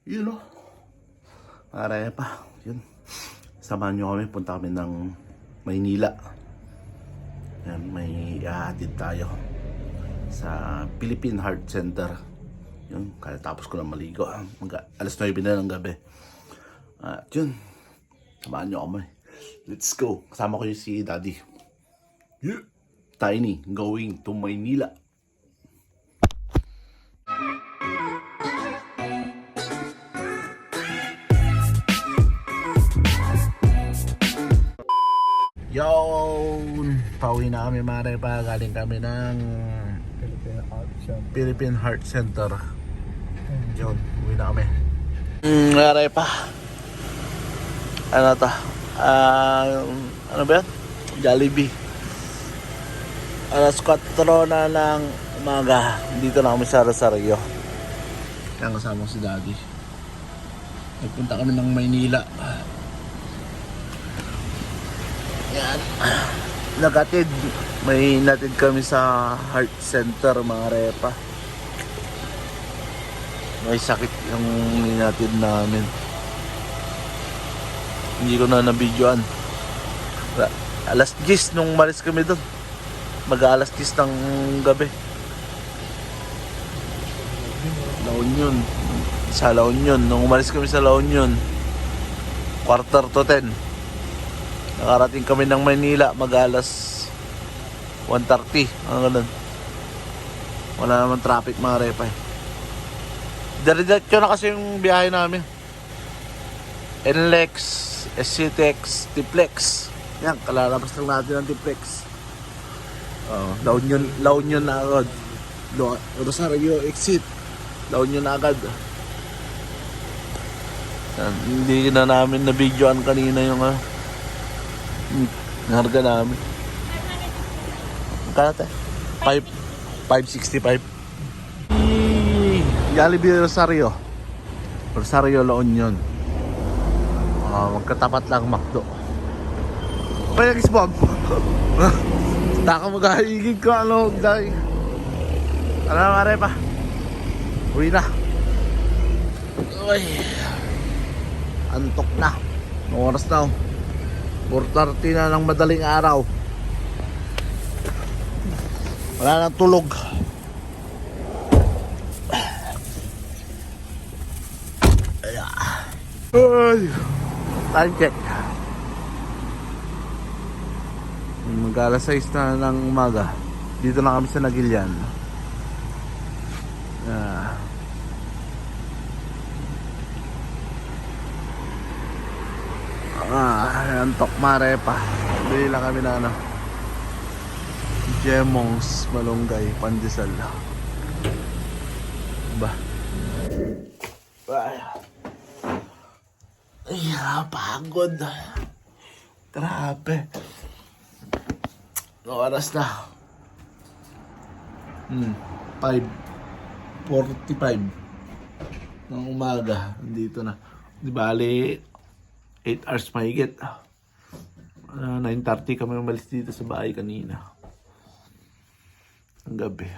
Yun o. Maraya pa. Yun. Samahan nyo kami. Punta kami ng Maynila. Yan, may ihahatid tayo sa Philippine Heart Center. Yun, kaya tapos ko lang maligo. Alas 9 na ng gabi. At yun, samahan nyo kami. Let's go. Kasama ko yung si Daddy. Yeah. Tiny, going to Maynila. Yon, pauwi na kami mare pa. Galing kami ng Philippine Heart Center. Yun, uwi na kami. Mare pa. Ano to? Ano ba yan? Jollibee. Alas 4 na ng umaga. Dito na kami sa Rosario. Kaya kasama ko si Daddy. Nagpunta kami ng Maynila. Yan. Nagatid. May natid kami sa Heart Center mga repa. May sakit yung natid namin. Hindi ko na nabidyoan. Alas 10 nung malis kami doon. Mag-alas 10 ng gabi. La Union. Sa La Union. Nung umalis kami sa La Union, 9:45. Nakarating kami ng Manila mag-alas 1:30. Ano ganun. Wala naman traffic mga repa eh. Diretso na kasi yung biyahe namin. NLEX, SCTEX, Tiplex. Yan, kalalabas lang natin ng Tiplex. La Union na agad. Rosario exit. La Union na agad. Yan, hindi na namin na-videoan kanina yung narga namin. Magkano tayo? 565. Jollibee Rosario. Rosario La Union. Magkatapat lang McDo. Kaya nag-spam. Taka mag-ahigig ko dahil. Ano na mare pa? Uwi na. Uy. Antok na. Anong oras na 4:30 na ng madaling araw. Wala nang tulog. Ay. Time check. Mag-alas 6 na ng umaga. Dito na kami sa Nagilian. Antok mare pa. Bili lang kami na Jemong's malunggay pandesal. Ba. Ay, pagod. Grabe. Oras na 5:45 ng umaga. Dito na. Di bali 8 hours mahigit. 9:30 kami umalis dito sa bahay kanina. Ang gabi.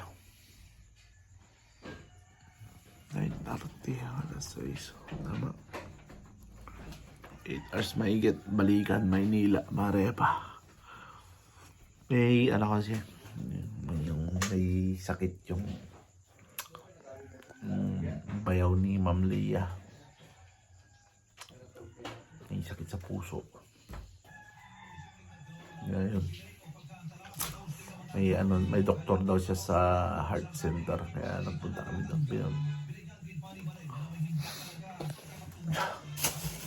9:30 alas 6. Tama. 8 hours mahigit. Balikan, Maynila, Marepa. May ano kasi, may sakit yung bayaw ni Ma'am Leah. May sakit sa puso. Ngayon, may doktor daw siya sa heart center, kaya nagpunta kami doon.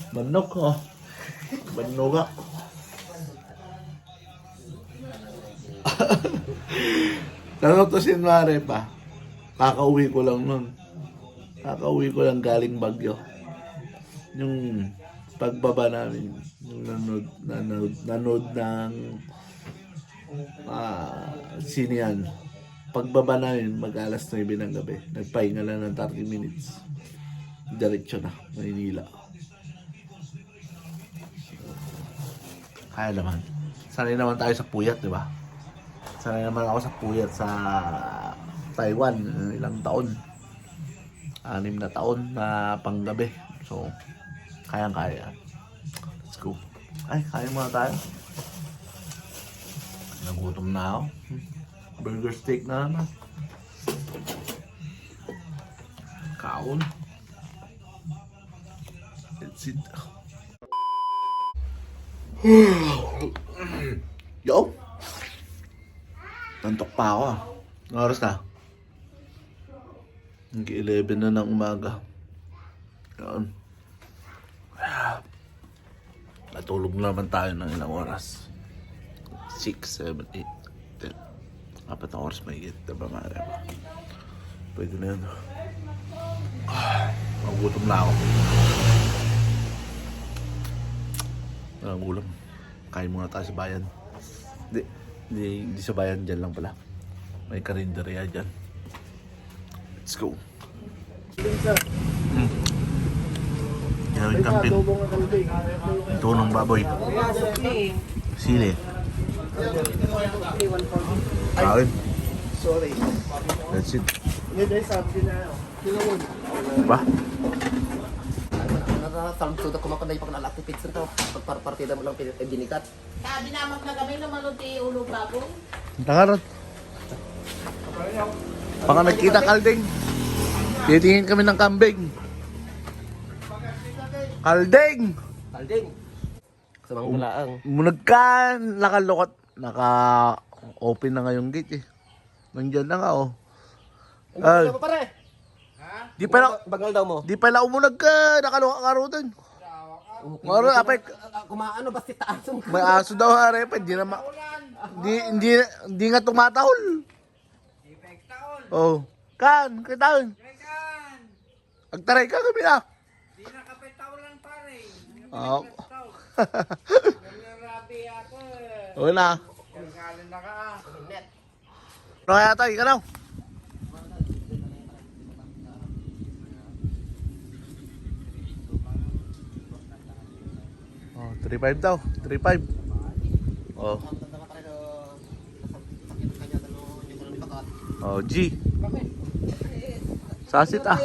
Manok ko. Manuga. Nanutusin mare pa. Kakauwi ko lang nun. Kakauwi ko lang galing Bagyo. Yung pagbaba namin, yung nanood ng sinian. Pagbaba namin, mag-alas 9 ng gabi. Nagpahinga lang ng 30 minutes. Diretso na, Maynila. Kaya naman. Sanay naman tayo sa puyat, di ba? Sanay naman ako sa puyat sa Taiwan. Ilang taon. 6 na taon na panggabi. So, kayang-kaya. Let's go. Ay, kaya muna tayo. Nagutom na ako. Burger steak na naman. Kaon. Let's eat. Yo! Tantok pa ako ah. Anong oras na? Nag-11 na ng umaga. Yan. Natulog naman tayo ng ilang oras. 6, 7, 8, 10. 4 na oras may higit. Diba mara ba? Pwede na yun. Magutom na ako. Walang ulam. Kain muna tayo sa bayan. Hindi sa bayan, dyan lang pala. May karinderya dyan. Let's go. Gawin camping. Ito ng baboy. Sili. Kain. Sorry. That's it. Diba? Sudah kumakaday pag nalakipit sa ito. Pagpartida mo lang ginikat. Sabi naman na kami naman ti ulo baboy. Nakarot. Baka nagkita kalding. Titingin kami ng kambing. Kalding! Talding. Sa mga gulaang. Munag ka, nakalukot. Naka-open na nga yung gate eh. Nandiyan na nga oh. Ano ba pare? Di pala, Bagal daw mo. di pala umunag ka, nakalukot ka ro dun. Ngaro, apay, Kumaano ba si taasong ka? may aso daw ha, repa, di na hindi nga tumatahol. Oh, kan, kitahon. Agtaray ka kami na. Di nakapitaw lang pare. Oo. Rabi ako. Wala. Galing na ka. Ano kaya tayo, ikaw na. Oh, 3.5 daw, 3.5. Oh. Oh, G. Sasit ah.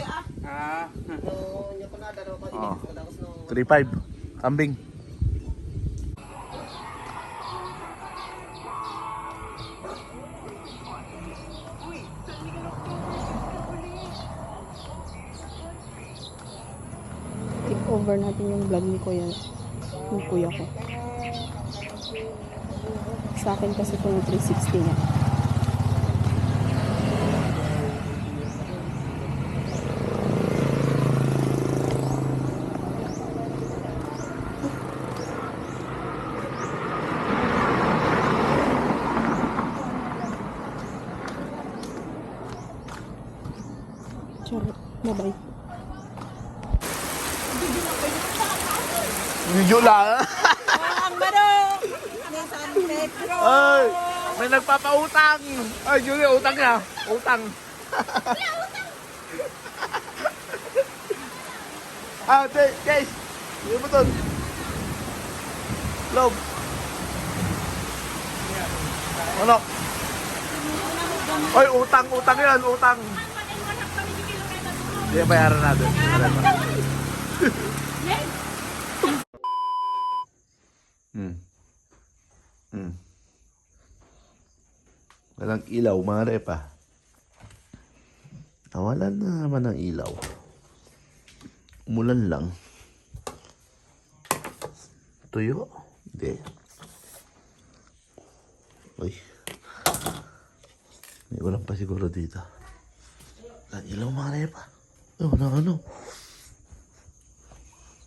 Oh. 3.5. Kambing. Take over natin yung vlog ni Kuya, ng kuya ko. Sa akin kasi itong 360 niya. Charot. Bye-bye. Video lang. Ang baro! San Pedro! Ay, may nagpapautang. Ay, Julie, utang niya. Utang. Guys. Hindi mo to. Love. Ano? Ay, utang yan, utang. Hindi, bayaran natin. Walang ilaw, mga repa. Nawalan na naman ng ilaw. Umulan lang. Tuyo? Hindi. Uy. May ulan pa siguro dito. Walang ilaw, mga repa. Ay, walang ano.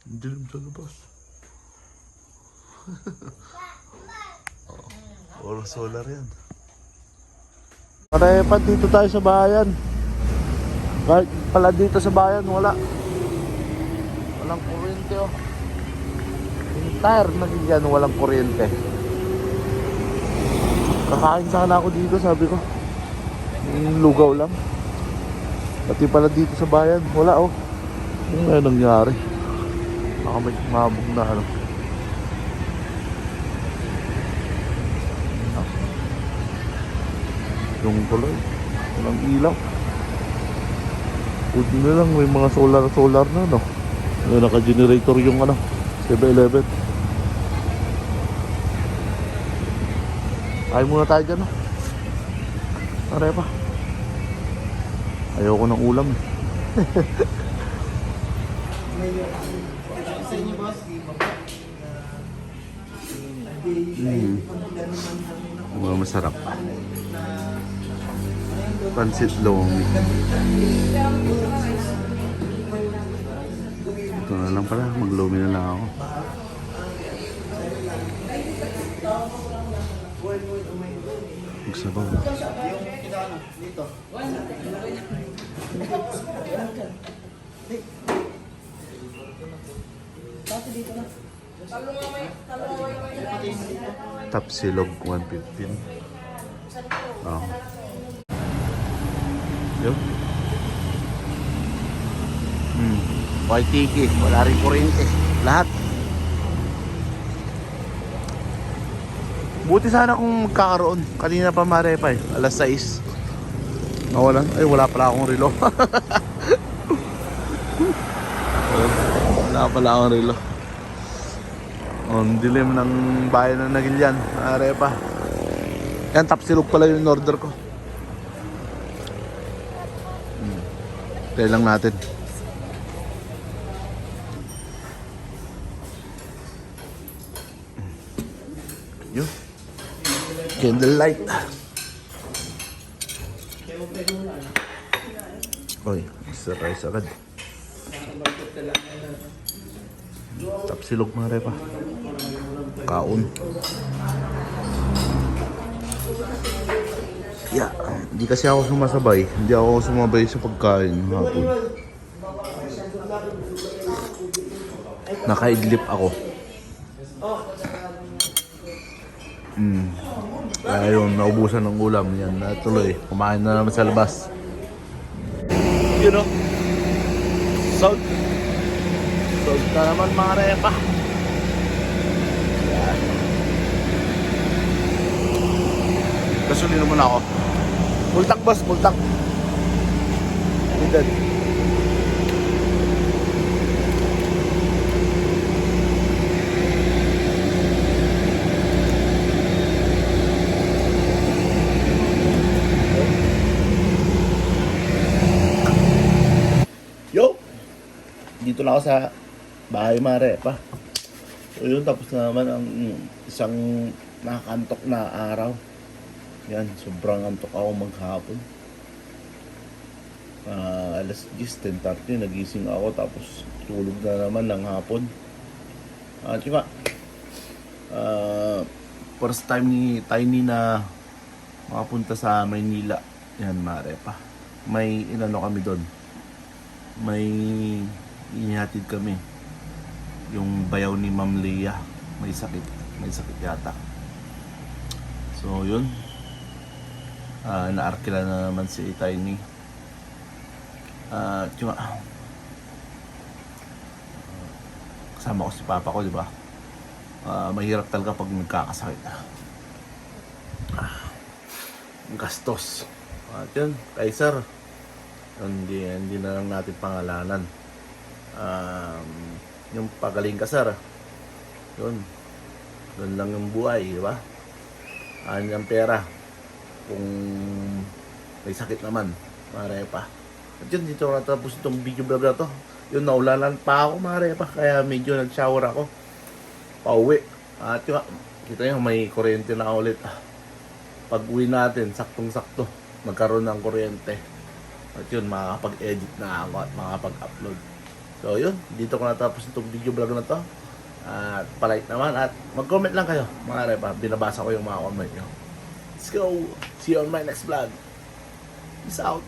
Ang dilim sa labas. Puro solar yan. Parepa dito tayo sa bayan. Kahit pala dito sa bayan, walang kuryente oh. Entire na dyan, walang kuryente. Kakain sana ako dito, sabi ko. Lugaw lang. Pati pala dito sa bayan, wala oh. Ano nga nangyari? Baka may mabog na ano. Yung tuloy, walang ilaw. Buti na lang, may mga solar na, no? May naka-generator yung, 7-Eleven. Kain muna tayo dyan, no? Aray pa. Ayoko ng ulam, eh. Mga masarap. Pansit lomi. Ito na lang pala, maglomi na lang ako. Magsabaw na. Tapsilog 115. Oh. Yun. White tiki, wala rin kuryente. Lahat. Buti sana kung magkakaroon. Kanina pa marepa eh. Alas 6. Nawalan. Ay, wala pala akong relo. Wala pala akong relo. Ang dilim ng bayan ng Nagilian. Marepa. Yan, tapsilog pala yung order ko. Tayo lang natin. Yun. Candlelight. Oy, isa agad. Tapsilog mga repa. Kaon. Yeah, hindi kasi ako sumasabay. Hindi ako sumabay sa pagkain hapon. Nakaidlip ako. Kaya yun, naubusan ng ulam. Yan, natuloy. Kumain na naman sa labas. You know? Salt. Salt na naman mga repa. Yan. Kasulin naman ako. Bultak boss, bultak. Edad. Yo! Dito na ako sa bahay mare pa. So yun, tapos na naman ang isang nakakantok na araw. Yan, sobrang antok ako maghapon. Alas 10, 10:30, nagising ako tapos tulog na naman ng hapon. Tsaka, first time ni Tiny na makapunta sa Maynila. Yan, mare pa. May inano kami doon. May inihatid kami. Yung bayaw ni Ma'am Leah. May sakit yata. So, yun. Naarkila na naman si Tiny. Tsaka, kasama ko si Papa ko, di ba? Mahirap talaga pag nagkakasakit. Gastos. At yun, Kaiser. Hindi na lang natin pangalanan. Yung pagaling ka, sir. Yun. Doon lang yung buhay, di ba? Ang pera. Kung may sakit naman, marepa. At yun, dito ko natapos itong video vlog na to. Yun, naulanan pa ako, marepa. Kaya medyo nag-shower ako. Pauwi. At yun, kita nyo, may kuryente na ulit. Pag uwi natin, saktong-sakto, magkaroon ng kuryente. At yun, makakapag-edit na ako at makakapag-upload. So yun, dito ko natapos itong video vlog na to. At palike naman at mag-comment lang kayo, mga repa. Binabasa ko yung mga comment nyo. Let's go! See you on my next vlog. Peace out!